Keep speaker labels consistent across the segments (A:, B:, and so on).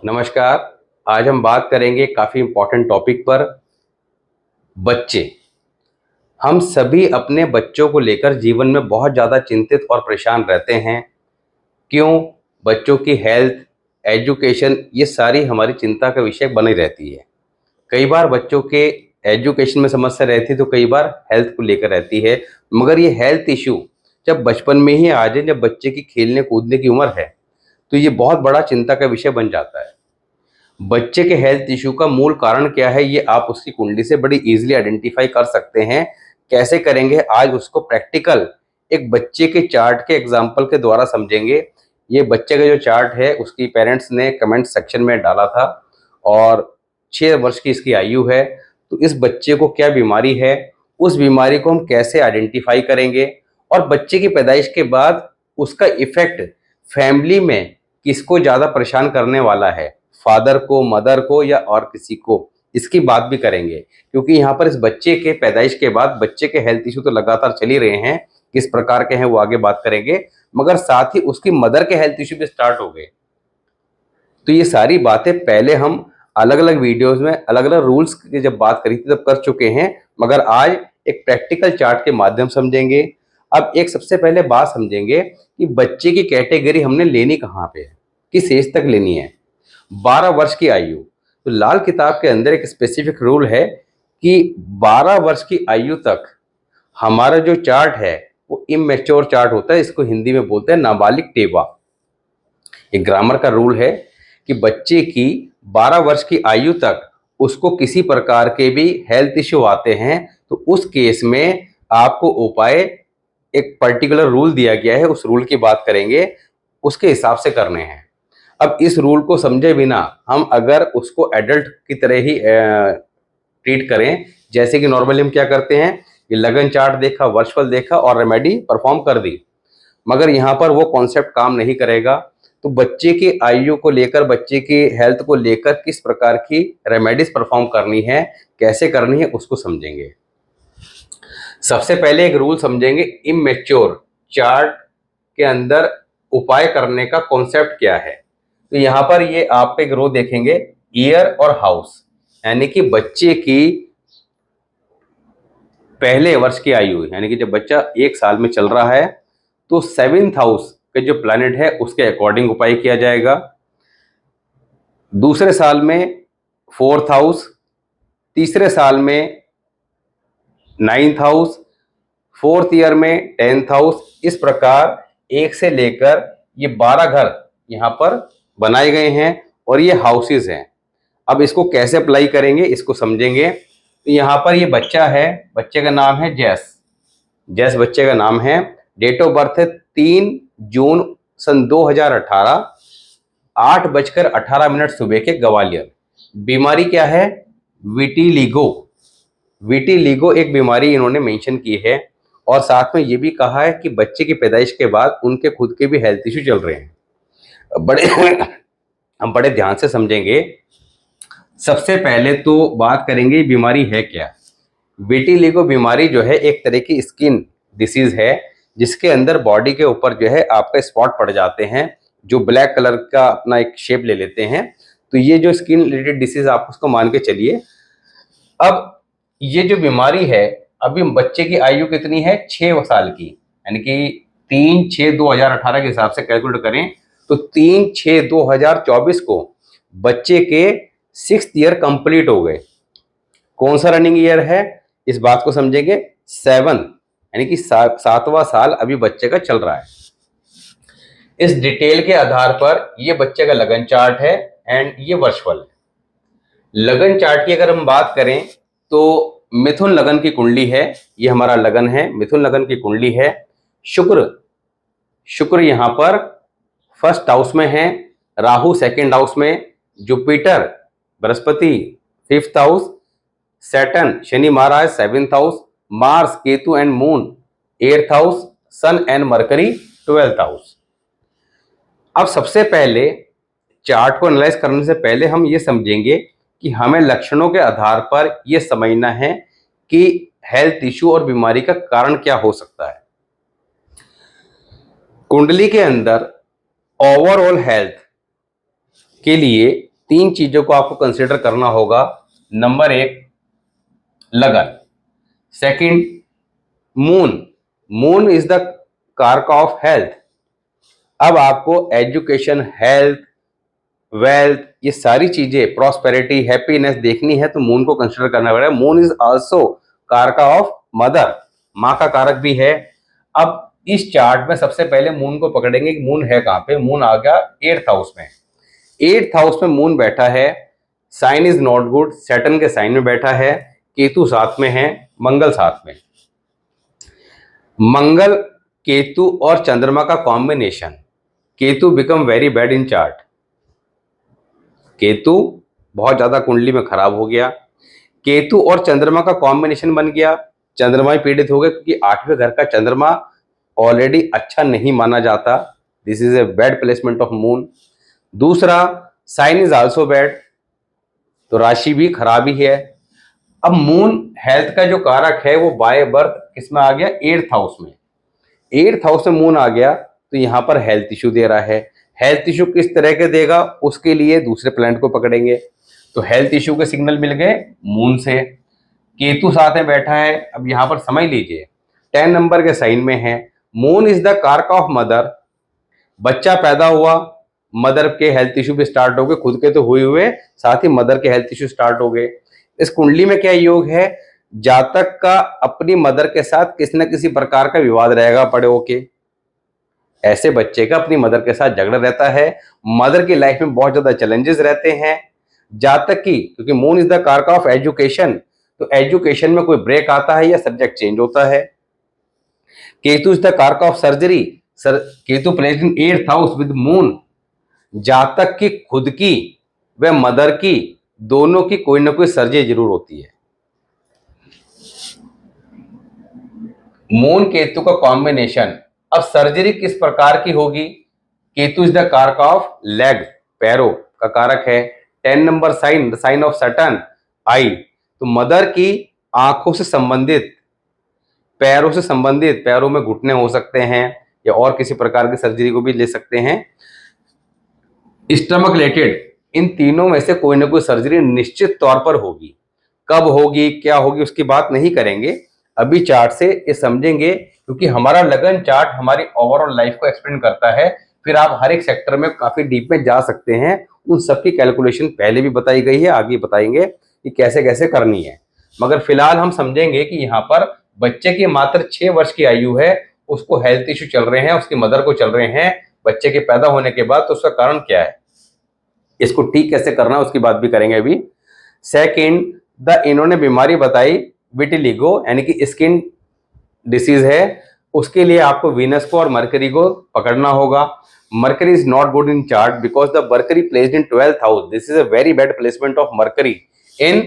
A: नमस्कार। आज हम बात करेंगे काफ़ी इम्पोर्टेंट टॉपिक पर। बच्चे। हम सभी अपने बच्चों को लेकर जीवन में बहुत ज़्यादा चिंतित और परेशान रहते हैं। क्यों? बच्चों की हेल्थ, एजुकेशन, ये सारी हमारी चिंता का विषय बनी रहती है। कई बार बच्चों के एजुकेशन में समस्या रहती है तो कई बार हेल्थ को लेकर रहती है। मगर ये हेल्थ इशू जब बचपन में ही आ जाए, जब बच्चे की खेलने कूदने की उम्र है, तो ये बहुत बड़ा चिंता का विषय बन जाता है। बच्चे के हेल्थ इशू का मूल कारण क्या है, ये आप उसकी कुंडली से बड़ी इजीली आइडेंटिफाई कर सकते हैं। कैसे करेंगे? आज उसको प्रैक्टिकल एक बच्चे के चार्ट के एग्जाम्पल के द्वारा समझेंगे। ये बच्चे का जो चार्ट है उसकी पेरेंट्स ने कमेंट सेक्शन में डाला था और 6 वर्ष की इसकी आयु है। तो इस बच्चे को क्या बीमारी है, उस बीमारी को हम कैसे आइडेंटिफाई करेंगे और बच्चे की पैदाइश के बाद उसका इफेक्ट फैमिली में किसको ज़्यादा परेशान करने वाला है, फादर को, मदर को या और किसी को, इसकी बात भी करेंगे। क्योंकि यहाँ पर इस बच्चे के पैदाइश के बाद बच्चे के हेल्थ इशू तो लगातार चल ही रहे हैं, किस प्रकार के हैं वो आगे बात करेंगे, मगर साथ ही उसकी मदर के हेल्थ इशू भी स्टार्ट हो गए। तो ये सारी बातें पहले हम अलग अलग वीडियोस में अलग अलग रूल्स की जब बात करी थी तब कर चुके हैं, मगर आज एक प्रैक्टिकल चार्ट के माध्यम समझेंगे। अब एक सबसे पहले बात समझेंगे कि बच्चे की कैटेगरी हमने लेनी कहाँ पे है, किस एज तक लेनी है। 12 वर्ष की आयु, तो लाल किताब के अंदर एक स्पेसिफिक रूल है कि 12 वर्ष की आयु तक हमारा जो चार्ट है वो इमेच्योर चार्ट होता है। इसको हिंदी में बोलते हैं नाबालिग टेबा। एक ग्रामर का रूल है कि बच्चे की 12 वर्ष की आयु तक उसको किसी प्रकार के भी हेल्थ इश्यू आते हैं तो उस केस में आपको उपाय, एक पर्टिकुलर रूल दिया गया है, उस रूल की बात करेंगे, उसके हिसाब से करने हैं। अब इस रूल को समझे बिना हम अगर उसको एडल्ट की तरह ही ट्रीट करें, जैसे कि नॉर्मली हम क्या करते हैं, ये लगन चार्ट देखा, वर्षफल देखा और रेमेडी परफॉर्म कर दी, मगर यहाँ पर वो कॉन्सेप्ट काम नहीं करेगा। तो बच्चे की आयु को लेकर, बच्चे की हेल्थ को लेकर किस प्रकार की रेमेडीज परफॉर्म करनी है, कैसे करनी है, उसको समझेंगे। सबसे पहले एक रूल समझेंगे, इमेच्योर चार्ट के अंदर उपाय करने का कॉन्सेप्ट क्या है। तो यहाँ पर ये आप एक रो देखेंगे, ईयर और हाउस, यानी कि बच्चे की पहले वर्ष की आयु, यानी कि जब बच्चा 1 साल में चल रहा है तो 7th हाउस के जो प्लैनेट है उसके अकॉर्डिंग उपाय किया जाएगा। दूसरे साल में 4th हाउस, तीसरे साल में 9th हाउस, 4th ईयर में 10th हाउस। इस प्रकार 1 से लेकर ये 12 घर यहाँ पर बनाए गए हैं और ये हाउसेस हैं। अब इसको कैसे अप्लाई करेंगे इसको समझेंगे। तो यहाँ पर ये बच्चा है, बच्चे का नाम है जैस, जैस बच्चे का नाम है। डेट ऑफ बर्थ है 3 जून सन 2018, 8:18 सुबह के, ग्वालियर। बीमारी क्या है? विटिलिगो। विटिलिगो एक बीमारी इन्होंने मेंशन की है और साथ में ये भी कहा है कि बच्चे की पैदाइश के बाद उनके खुद के भी हेल्थ इश्यू चल रहे हैं। बड़े हम बड़े ध्यान से समझेंगे। सबसे पहले तो बात करेंगे बीमारी है क्या। विटिलिगो बीमारी जो है एक तरह की स्किन डिसीज है, जिसके अंदर बॉडी के ऊपर जो है आपका स्पॉट पड़ जाते हैं जो ब्लैक कलर का अपना एक शेप ले लेते हैं। तो ये जो स्किन रिलेटेड डिसीज आप उसको मान के चलिए। अब ये जो बीमारी है, अभी बच्चे की आयु कितनी है? 6 साल की, यानी कि 3/6/2018 के हिसाब से कैलकुलेट करें तो 3/6/2024 को बच्चे के 6th ईयर कंप्लीट हो गए। कौन सा रनिंग ईयर है इस बात को समझेंगे। 7, यानी कि 7वां साल अभी बच्चे का चल रहा है। इस डिटेल के आधार पर ये बच्चे का लगन चार्ट है एंड ये वर्षफल है। लगन चार्ट की अगर हम बात करें तो मिथुन लगन की कुंडली है, ये हमारा लगन है, मिथुन लगन की कुंडली है। शुक्र यहाँ पर 1st हाउस में है, राहु 2nd हाउस में, Jupiter Brihaspati 5th house, Saturn Shani महाराज 7th house, Mars Ketu and Moon 8th house, Sun and Mercury 12th house. अब सबसे पहले चार्ट को एनालाइज करने से पहले हम ये समझेंगे कि हमें लक्षणों के आधार पर यह समझना है कि हेल्थ इश्यू और बीमारी का कारण क्या हो सकता है। कुंडली के अंदर ओवरऑल हेल्थ के लिए तीन चीजों को आपको कंसिडर करना होगा। नंबर एक, लगन। Second, moon. Moon is the karak of health. अब आपको एजुकेशन, हेल्थ, वेल्थ, ये सारी चीजें, प्रॉस्पेरिटी, हैप्पीनेस देखनी है तो मून को कंसिडर करना पड़ेगा। मून इज आल्सो कारक ऑफ मदर, माँ का कारक भी है। अब इस चार्ट में सबसे पहले मून को पकड़ेंगे कि मून है कहां पे। मून आ गया 8th हाउस में। 8th हाउस में मून बैठा है, sign is not good, Saturn के साइन में बैठा है, केतु साथ में है, मंगल साथ में। मंगल, केतु और चंद्रमा का combination, Ketu become very bad in chart. Ketu बहुत ज्यादा कुंडली में खराब हो गया। केतु और चंद्रमा का कॉम्बिनेशन बन गया, चंद्रमा ही पीड़ित हो गए क्योंकि 8वें घर का चंद्रमा ऑलरेडी अच्छा नहीं माना जाता। This is a bad placement of moon. दूसरा, साइन इज आल्सो बैड, तो राशि भी खराब ही है। अब मून हेल्थ का जो कारक है वो बाय बर्थ किसमें आ गया, 8th हाउस में। 8th हाउस में मून आ गया तो यहां पर हेल्थ इश्यू दे रहा है। हेल्थ इश्यू किस तरह के देगा, उसके लिए दूसरे प्लैनेट को पकड़ेंगे। तो हेल्थ इश्यू के सिग्नल मिल गए मून से। केतु साथ में बैठा है। अब यहां पर समझ लीजिए 10 नंबर के साइन में है। Moon is the karak of mother. बच्चा पैदा हुआ, मदर के हेल्थ इश्यू भी स्टार्ट हो गए, खुद के तो हुए साथ ही मदर के हेल्थ इश्यू स्टार्ट हो गए। इस कुंडली में क्या योग है, जातक का अपनी मदर के साथ किसी न किसी प्रकार का विवाद रहेगा पड़े होके। ऐसे बच्चे का अपनी मदर के साथ झगड़ा रहता है, मदर की लाइफ में बहुत ज्यादा चैलेंजेस रहते हैं। जातक की, क्योंकि moon is the karak of education, तो एजुकेशन में कोई ब्रेक आता है या सब्जेक्ट चेंज होता है। Ketu is the karak of surgery. Ketu placed in 8th house with moon, जातक की खुद की व मदर की दोनों की कोई ना कोई सर्जरी जरूर होती है। मून केतु का कॉम्बिनेशन, अब सर्जरी किस प्रकार की होगी। Ketu is the karak of leg, पैरों का कारक है। 10 number sign, the sign of Saturn, आई, तो मदर की आंखों से संबंधित, पैरों से संबंधित, पैरों में घुटने हो सकते हैं या और किसी प्रकार की सर्जरी को भी ले सकते हैं। स्टमक रिलेटेड, इन तीनों में से कोई ना कोई सर्जरी निश्चित तौर पर होगी। कब होगी, क्या होगी, उसकी बात नहीं करेंगे, अभी चार्ट से ये समझेंगे, क्योंकि हमारा लगन चार्ट हमारी ओवरऑल लाइफ को एक्सप्लेन करता है। फिर आप हर एक सेक्टर में काफी डीप में जा सकते हैं। उन सबकी कैलकुलेशन पहले भी बताई गई है, आगे बताएंगे कि कैसे कैसे करनी है। मगर फिलहाल हम समझेंगे कि यहाँ पर बच्चे की मात्र 6 वर्ष की आयु है, उसको हेल्थ इश्यू चल रहे हैं, उसकी मदर को चल रहे हैं बच्चे के पैदा होने के बाद, तो उसका कारण क्या है, इसको ठीक कैसे करना है उसकी बात भी करेंगे अभी। सेकंड, इन्होंने बीमारी बताई विटिलिगो, यानी कि स्किन डिसीज है, उसके लिए आपको वीनस को और मरकरी को पकड़ना होगा। Mercury is not good in chart because the mercury placed in 12th house, this is a very bad placement of mercury in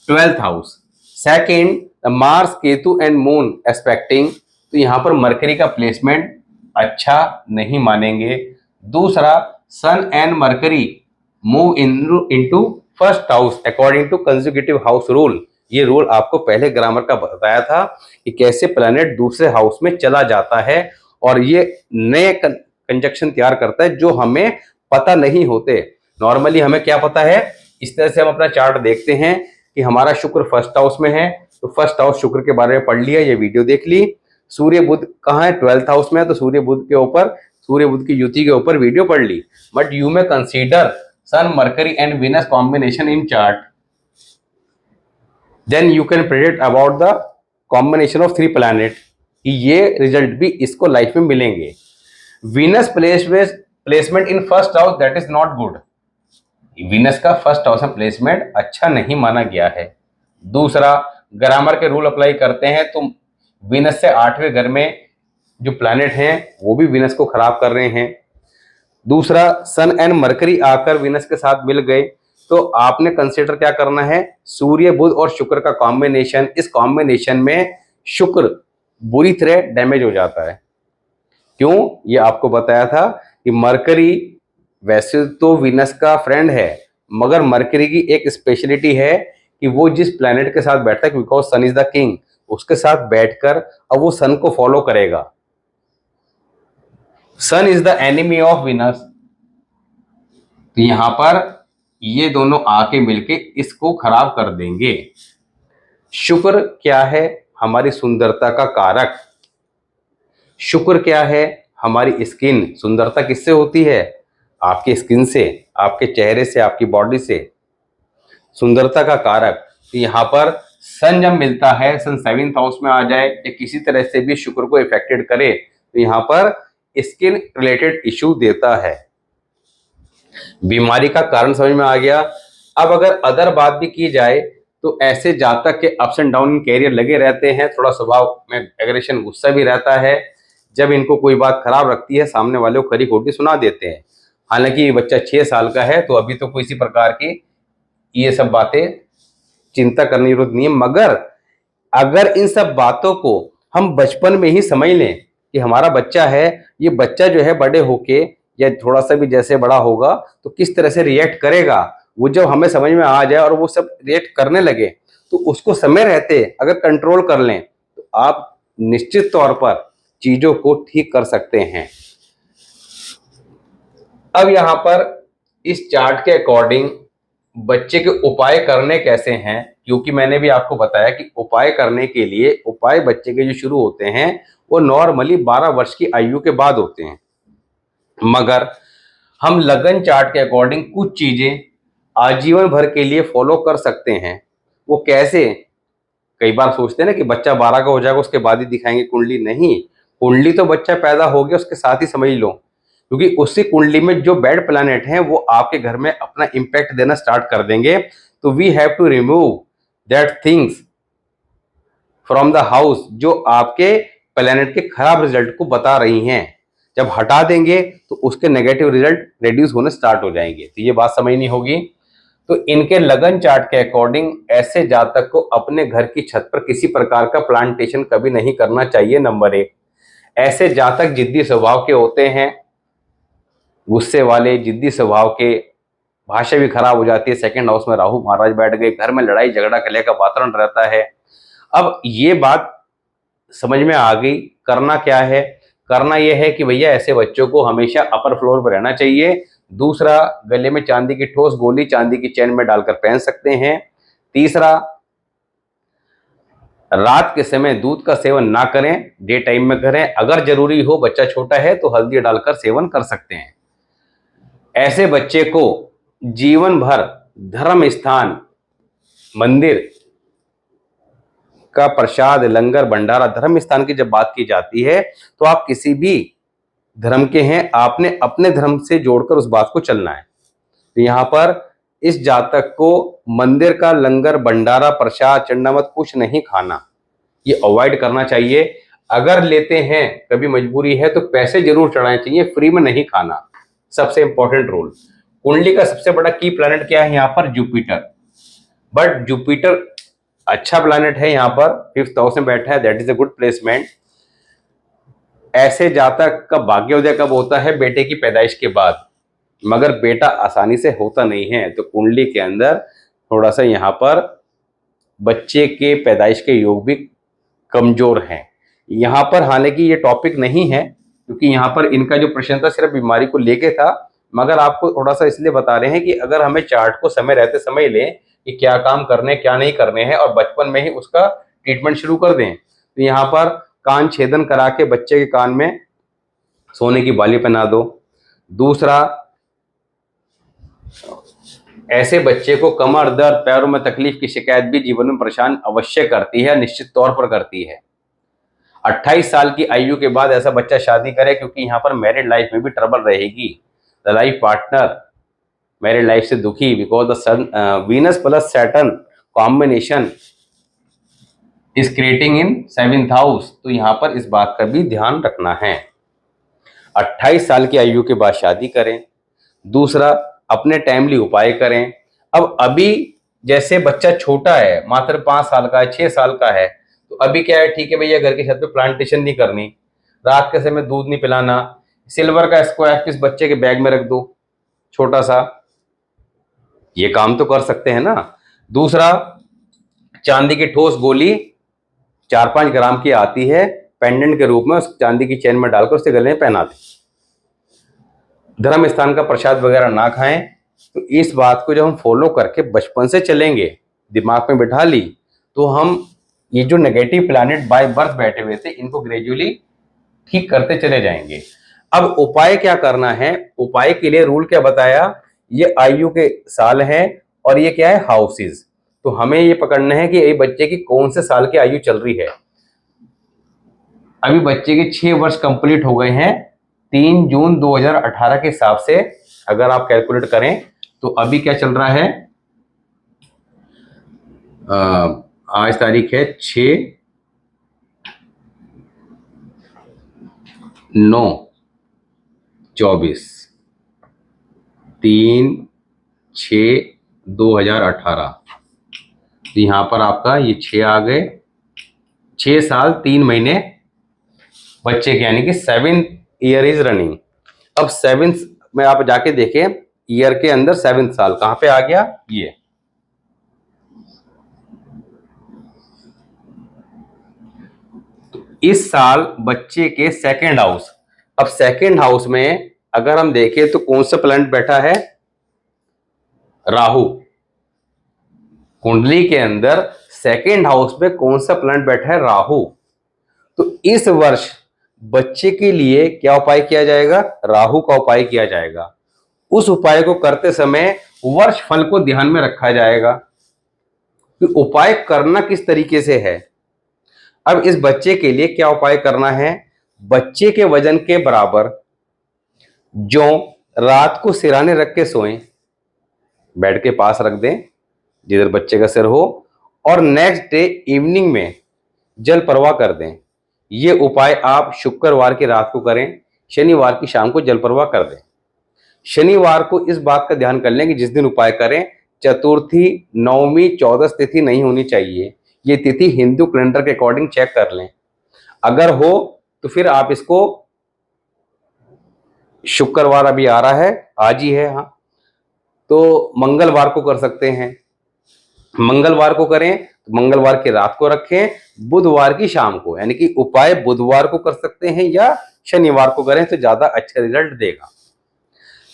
A: 12th house. Second, Mars, Ketu and moon expecting, तो यहां पर mercury का placement अच्छा नहीं मानेंगे। दूसरा, sun and Mercury move into 1st house according to consecutive house rule. ये rule आपको पहले ग्रामर का बताया था कि कैसे प्लैनेट दूसरे हाउस में चला जाता है और ये नए कंजक्शन तैयार करता है जो हमें पता नहीं होते। नॉर्मली हमें क्या पता है, इस तरह से हम अपना चार्ट देखते हैं कि हमारा शुक्र 1st हाउस में है, तो 1st हाउस शुक्र के बारे में पढ़ लिया, ये वीडियो देख ली। सूर्य बुध कहाँ है, 12th हाउस में है, तो सूर्य बुध के ऊपर, सूर्य बुध की युति के ऊपर वीडियो पढ़ ली। But you may consider Sun, Mercury and Venus combination in chart, then you can predict about the combination of 3 planet, कि ये रिजल्ट भी इसको लाइफ में मिलेंगे। Venus placement in 1st house, that is not good. Venus का 1st house में placement अच्छा नहीं माना गया है। दूसरा, ग्रामर के रूल अप्लाई करते हैं तो वीनस से 8वें घर में जो प्लैनेट हैं वो भी वीनस को खराब कर रहे हैं। दूसरा, सन एंड मरकरी आकर वीनस के साथ मिल गए, तो आपने कंसीडर क्या करना है, सूर्य बुध और शुक्र का कॉम्बिनेशन। इस कॉम्बिनेशन में शुक्र बुरी तरह डैमेज हो जाता है। क्यों, ये आपको बताया था कि मरकरी वैसे तो वीनस का फ्रेंड है, मगर मरकरी की एक स्पेशलिटी है कि वो जिस प्लैनेट के साथ बैठता है, because sun is the king, उसके साथ बैठकर अब वो सन को फॉलो करेगा। Sun is the enemy of Venus, तो यहां पर ये दोनों आके मिलके इसको खराब कर देंगे। शुक्र क्या है? हमारी सुंदरता का कारक। शुक्र क्या है? हमारी स्किन। सुंदरता किससे होती है? आपकी स्किन से, आपके चेहरे से, आपकी बॉडी से। सुंदरता का कारक। तो यहाँ पर सन जब मिलता है, सन 7th हाउस में आ जाए या किसी तरह से भी शुक्र को इफेक्टेड करे, तो यहाँ पर स्किन रिलेटेड इश्यू देता है। बीमारी का कारण समझ में आ गया। अब अगर अदर बात भी की जाए तो ऐसे जातक के ups and down in career लगे रहते हैं, थोड़ा स्वभाव में एग्रेशन, गुस्सा भी रहता है। जब इनको कोई बात खराब लगती है, सामने वाले को खरी खोटी सुना देते हैं। हालांकि ये बच्चा 6 साल का है, तो अभी तो किसी प्रकार की ये सब बातें चिंता करने की जरूरत नहीं है। मगर अगर इन सब बातों को हम बचपन में ही समझ लें कि हमारा बच्चा है, ये बच्चा जो है बड़े होके या थोड़ा सा भी जैसे बड़ा होगा तो किस तरह से रिएक्ट करेगा, वो जब हमें समझ में आ जाए और वो सब रिएक्ट करने लगे, तो उसको समय रहते अगर कंट्रोल कर लें तो आप निश्चित तौर पर चीजों को ठीक कर सकते हैं। अब यहाँ पर इस चार्ट के अकॉर्डिंग बच्चे के उपाय करने कैसे हैं, क्योंकि मैंने भी आपको बताया कि उपाय करने के लिए उपाय बच्चे के जो शुरू होते हैं वो नॉर्मली 12 वर्ष की आयु के बाद होते हैं। मगर हम लगन चार्ट के अकॉर्डिंग कुछ चीजें आजीवन भर के लिए फॉलो कर सकते हैं। वो कैसे? कई बार सोचते हैं ना कि बच्चा 12 का हो जाएगा उसके बाद ही दिखाएंगे कुंडली। नहीं, कुंडली तो बच्चा पैदा हो गया उसके साथ ही समझ लो, क्योंकि उसी कुंडली में जो बैड प्लैनेट हैं वो आपके घर में अपना इंपैक्ट देना स्टार्ट कर देंगे। तो we have to remove that things from the house जो आपके प्लैनेट के खराब रिजल्ट को बता रही हैं। जब हटा देंगे तो उसके नेगेटिव रिजल्ट रिड्यूस होने स्टार्ट हो जाएंगे। तो ये बात समझनी होगी। तो इनके लगन चार्ट के अकॉर्डिंग ऐसे जातक को अपने घर की छत पर किसी प्रकार का प्लांटेशन कभी नहीं करना चाहिए। नंबर 1, ऐसे जातक जिद्दी स्वभाव के होते हैं, गुस्से वाले, जिद्दी स्वभाव के, भाषा भी खराब हो जाती है। 2nd हाउस में राहु महाराज बैठ गए, घर में लड़ाई झगड़ा कलह का वातावरण रहता है। अब ये बात समझ में आ गई। करना क्या है? करना यह है कि भैया ऐसे बच्चों को हमेशा अपर फ्लोर पर रहना चाहिए। दूसरा, गले में चांदी की ठोस गोली चांदी की चेन में डालकर पहन सकते हैं। तीसरा, रात के समय दूध का सेवन ना करें, डे टाइम में करें। अगर जरूरी हो, बच्चा छोटा है तो हल्दी डालकर सेवन कर सकते हैं। ऐसे बच्चे को जीवन भर धर्म स्थान, मंदिर का प्रसाद, लंगर, भंडारा, धर्म स्थान की जब बात की जाती है तो आप किसी भी धर्म के हैं, आपने अपने धर्म से जोड़कर उस बात को चलना है। तो यहाँ पर इस जातक को मंदिर का लंगर, भंडारा, प्रसाद, चंडामत कुछ नहीं खाना, ये अवॉइड करना चाहिए। अगर लेते हैं, कभी मजबूरी है तो पैसे जरूर चढ़ाने चाहिए, फ्री में नहीं खाना। सबसे इंपॉर्टेंट रोल। कुंडली का सबसे बड़ा की प्लैनेट क्या है यहाँ पर? जुपिटर। बट जुपिटर अच्छा प्लैनेट है, यहाँ पर 5th हाउस में बैठा है, that is a good placement. ऐसे जातक का भाग्योदय कब होता है? बेटे की पैदाइश के बाद। मगर बेटा आसानी से होता नहीं है, तो कुंडली के अंदर थोड़ा सा यहाँ पर बच्चे के पैदाइश के योग भी कमजोर हैं। यहाँ पर हालांकि ये टॉपिक नहीं है, क्योंकि यहाँ पर इनका जो प्रश्न था सिर्फ बीमारी को लेके था, मगर आपको थोड़ा सा इसलिए बता रहे हैं कि अगर हमें चार्ट को समय रहते समझ लें कि क्या काम करने क्या नहीं करने हैं और बचपन में ही उसका ट्रीटमेंट शुरू कर दें। तो यहाँ पर कान छेदन करा के बच्चे के कान में सोने की बाली पहना दो। दूसरा, ऐसे बच्चे को कमर दर्द, पैरों में तकलीफ की शिकायत भी जीवन में परेशान अवश्य करती है, निश्चित तौर पर करती है। 28 साल की आयु के बाद ऐसा बच्चा शादी करे, क्योंकि यहाँ पर मैरिड लाइफ में भी ट्रबल रहेगी। The life partner married life से दुखी, because the Sun Venus plus Saturn combination is creating in 7th house. तो यहाँ पर इस बात का भी ध्यान रखना है। 28 साल की आयु के बाद शादी करें। दूसरा, अपने टाइमली उपाय करें। अब अभी जैसे बच्चा छोटा है, मात्र 5 साल का है, 6 साल का है, तो अभी क्या है, ठीक है भैया, घर की छत पे प्लांटेशन नहीं करनी, रात के समय दूध नहीं पिलाना, सिल्वर का स्क्वायर पीस बच्चे के बैग में रख दो छोटा सा, ये काम तो कर सकते हैं ना। दूसरा, चांदी की ठोस गोली 4-5 ग्राम की आती है, पेंडेंट के रूप में उस चांदी की चेन में डालकर उससे गले में पहना दें। धर्म स्थान का प्रसाद वगैरह ना खाएं। तो इस बात को जब हम फॉलो करके बचपन से चलेंगे, दिमाग में बिठा ली, तो हम ये जो नेगेटिव प्लैनेट बाय बर्थ बैठे हुए थे इनको ग्रेजुअली ठीक करते चले जाएंगे। अब उपाय क्या करना है, उपाय के लिए रूल क्या बताया, ये आयु के साल है और ये क्या है, हाउसेस। तो हमें ये पकड़ना है कि ये बच्चे की कौन से साल की आयु चल रही है। अभी बच्चे के 6 वर्ष कंप्लीट हो गए हैं 3 जून 2018 के हिसाब से। अगर आप कैलकुलेट करें तो अभी क्या चल रहा है, आज तारीख है 6/9/24, 3/6/2018। तो यहां पर आपका ये 6 आ गए, 6 साल 3 महीने बच्चे के, यानी कि 7th ईयर इज रनिंग। अब 7th में आप जाके देखें, ईयर के अंदर 7th साल कहां पे आ गया, ये तो इस साल बच्चे के सेकंड हाउस। अब सेकंड हाउस में अगर हम देखें तो कौन सा प्लैनेट बैठा है, राहु। कुंडली के अंदर सेकंड हाउस में कौन सा प्लैनेट बैठा है, राहु। तो इस वर्ष बच्चे के लिए क्या उपाय किया जाएगा, राहु का उपाय किया जाएगा। उस उपाय को करते समय वर्ष फल को ध्यान में रखा जाएगा कि उपाय करना किस तरीके से है। अब इस बच्चे के लिए क्या उपाय करना है, बच्चे के वजन के बराबर जो रात को सिराने रख के सोएं, बेड के पास रख दें जिधर बच्चे का सिर हो, और नेक्स्ट डे इवनिंग में जल प्रवाह कर दें। ये उपाय आप शुक्रवार की रात को करें, शनिवार की शाम को जल प्रवाह कर दें। शनिवार को इस बात का ध्यान कर लें कि जिस दिन उपाय करें चतुर्थी, नवमी, 14 तिथि नहीं होनी चाहिए। ये तिथि हिंदू कैलेंडर के अकॉर्डिंग चेक कर लें, अगर हो तो फिर आप इसको, शुक्रवार अभी आ रहा है, आज ही है, हाँ, तो मंगलवार को कर सकते हैं। मंगलवार को करें तो मंगलवार की रात को रखें, बुधवार की शाम को, यानी कि उपाय बुधवार को कर सकते हैं या शनिवार को करें तो ज्यादा अच्छा रिजल्ट देगा।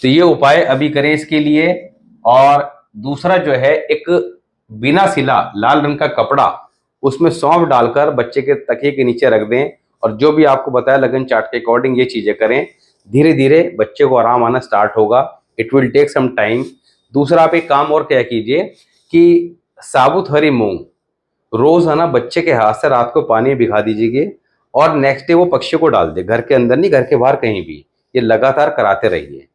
A: तो ये उपाय अभी करें इसके लिए। और दूसरा जो है, एक बिना सिला लाल रंग का कपड़ा, उसमें सौंफ डालकर बच्चे के तकिए के नीचे रख दें, और जो भी आपको बताया लगन चार्ट के अकॉर्डिंग ये चीजें करें। धीरे धीरे बच्चे को आराम आना स्टार्ट होगा, it will take some time. दूसरा आप एक काम और क्या कीजिए कि साबुत हरी मूंग रोज है ना बच्चे के हाथ से रात को पानी में भिगा दीजिए, और नेक्स्ट डे वो पक्षियों को डाल दे, घर के अंदर नहीं, घर के बाहर कहीं भी। ये लगातार कराते रहिए।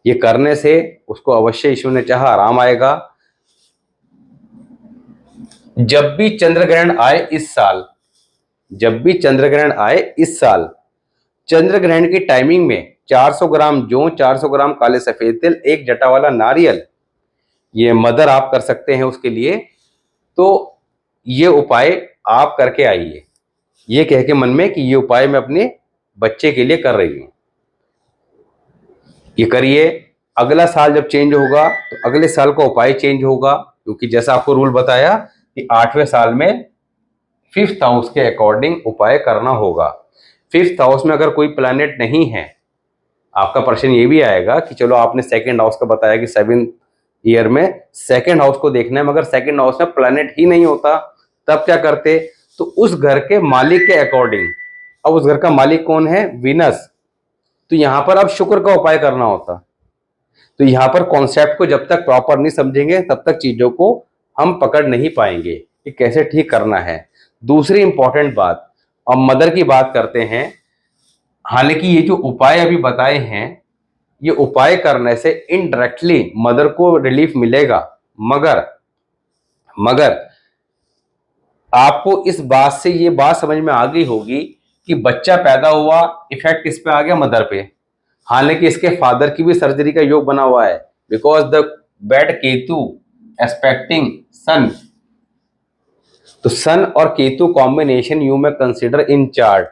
A: ये करने से उसको अवश्य ईश्वर ने चाहा आराम आएगा। जब भी चंद्रग्रहण आए इस साल, जब भी चंद्रग्रहण आए इस साल, चंद्रग्रहण की टाइमिंग में 400 ग्राम जौ, 400 ग्राम काले सफेद तिल, 1 जटा वाला नारियल, ये मदर आप कर सकते हैं उसके लिए। तो ये उपाय आप करके आइए, ये कह के मन में कि ये उपाय मैं अपने बच्चे के लिए कर रही हूं। ये करिए, अगला साल जब चेंज होगा तो अगले साल का उपाय चेंज होगा, क्योंकि जैसा आपको रूल बताया कि 8वें साल में 5th हाउस के अकॉर्डिंग उपाय करना होगा। 5th हाउस में अगर कोई प्लैनेट नहीं है, आपका प्रश्न ये भी आएगा कि चलो आपने सेकंड हाउस का बताया कि 7th ईयर में सेकंड हाउस को देखना है, मगर सेकंड हाउस में प्लैनेट ही नहीं होता, तब क्या करते, तो उस घर के मालिक के अकॉर्डिंग, अब उस घर का मालिक कौन है, वीनस, तो यहां पर अब शुक्र का उपाय करना होता। तो यहां पर कॉन्सेप्ट को जब तक प्रॉपर नहीं समझेंगे तब तक चीजों को हम पकड़ नहीं पाएंगे कि कैसे ठीक करना है। दूसरी इंपॉर्टेंट बात, अब मदर की बात करते हैं। हालांकि ये जो उपाय अभी बताए हैं, ये उपाय करने से इनडायरेक्टली मदर को रिलीफ मिलेगा, मगर आपको इस बात से ये बात समझ में आ गई होगी कि बच्चा पैदा हुआ, इफेक्ट किस पे आ गया, मदर पे। हालांकि इसके फादर की भी सर्जरी का योग बना हुआ है, because the bad Ketu aspecting sun. तो सन और Ketu combination you may consider in chart.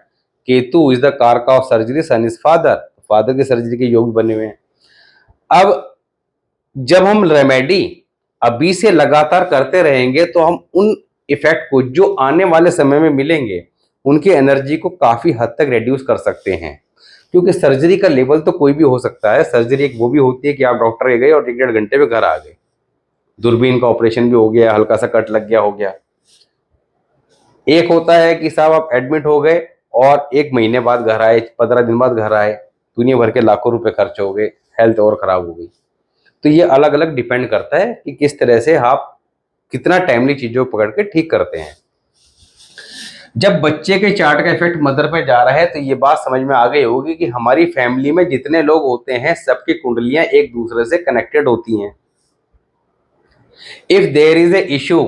A: Ketu is the karak of surgery, sun is father, father की सर्जरी के योग बने हुए हैं। अब जब हम रेमेडी अभी से लगातार करते रहेंगे तो हम उन इफेक्ट को जो आने वाले समय में मिलेंगे उनकी एनर्जी को काफी हद तक रिड्यूस कर सकते हैं। क्योंकि सर्जरी का लेवल तो कोई भी हो सकता है। सर्जरी एक वो भी होती है कि आप डॉक्टर के गए और 1-1.5 घंटे में घर आ गए, दूरबीन का ऑपरेशन भी हो गया, हल्का सा कट लग गया, हो गया। एक होता है कि साहब आप एडमिट हो गए और 1 महीने बाद घर आए, 15 दिन बाद घर आए, दुनिया भर के लाखों रुपए खर्च हो गए, हेल्थ और खराब हो गई। तो ये अलग अलग डिपेंड करता है कि किस तरह से आप कितना टाइमली चीजों को पकड़ के ठीक करते हैं। जब बच्चे के चार्ट का इफेक्ट मदर पे जा रहा है तो ये बात समझ में आ गई होगी कि हमारी फैमिली में जितने लोग होते हैं सबकी कुंडलियां एक दूसरे से कनेक्टेड होती हैं। If there is a issue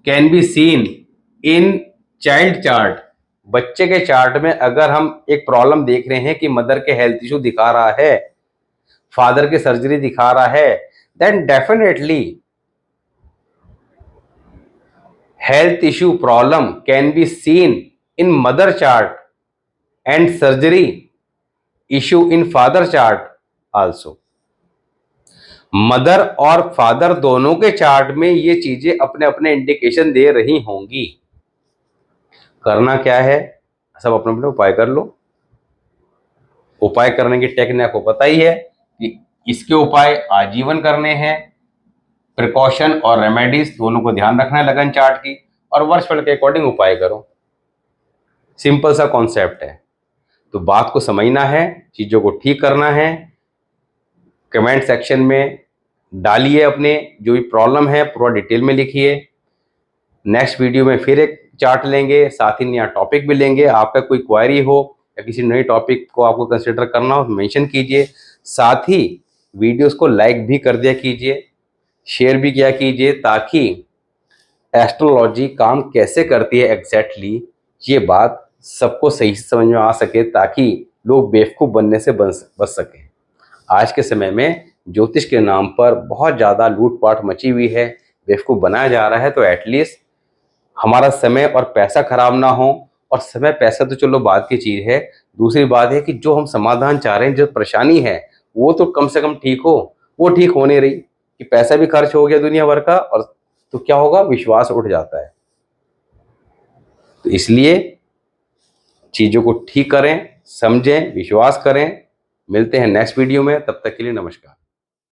A: can be seen in child chart, बच्चे के चार्ट में अगर हम एक प्रॉब्लम देख रहे हैं कि मदर के हेल्थ इशू दिखा रहा है, फादर की सर्जरी दिखा रहा है, then definitely health issue problem can be seen in mother chart and surgery issue in father chart also. Mother और फादर दोनों के चार्ट में ये चीजें अपने अपने इंडिकेशन दे रही होंगी। करना क्या है, सब अपने अपने उपाय कर लो। उपाय करने की टेक्निक आपको पता ही है कि इसके उपाय आजीवन करने हैं। प्रिकॉशन और रेमेडीज दोनों को ध्यान रखना है लगन चार्ट की, और वर्षफल के अकॉर्डिंग उपाय करो। सिंपल सा कॉन्सेप्ट है। तो बात को समझना है, चीजों को ठीक करना है। कमेंट सेक्शन में डालिए अपने जो भी प्रॉब्लम है, पूरा डिटेल में लिखिए। नेक्स्ट वीडियो में फिर एक चार्ट लेंगे, साथ ही नया टॉपिक भी लेंगे। आपका कोई क्वेरी हो या किसी नए टॉपिक को आपको कंसिडर करना हो तो मेंशन कीजिए। साथ ही वीडियोस को लाइक भी कर दिया कीजिए, शेयर भी किया कीजिए, ताकि एस्ट्रोलॉजी काम कैसे करती है एग्जैक्टली ये बात सबको सही से समझ में आ सके, ताकि लोग बेवकूफ़ बनने से बच सकें। आज के समय में ज्योतिष के नाम पर बहुत ज़्यादा लूटपाट मची हुई है, बेवकूफ़ बनाया जा रहा है। तो एटलीस्ट हमारा समय और पैसा खराब ना हो। और समय पैसा तो चलो बात की चीज़ है, दूसरी बात है कि जो हम समाधान चाह रहे हैं, जो परेशानी है, वो तो कम से कम ठीक हो। वो ठीक हो नहीं रही कि पैसा भी खर्च हो गया दुनिया भर का, और तो क्या होगा, विश्वास उठ जाता है। तो इसलिए चीज़ों को ठीक करें, समझें, विश्वास करें। मिलते हैं नेक्स्ट वीडियो में, तब तक के लिए नमस्कार।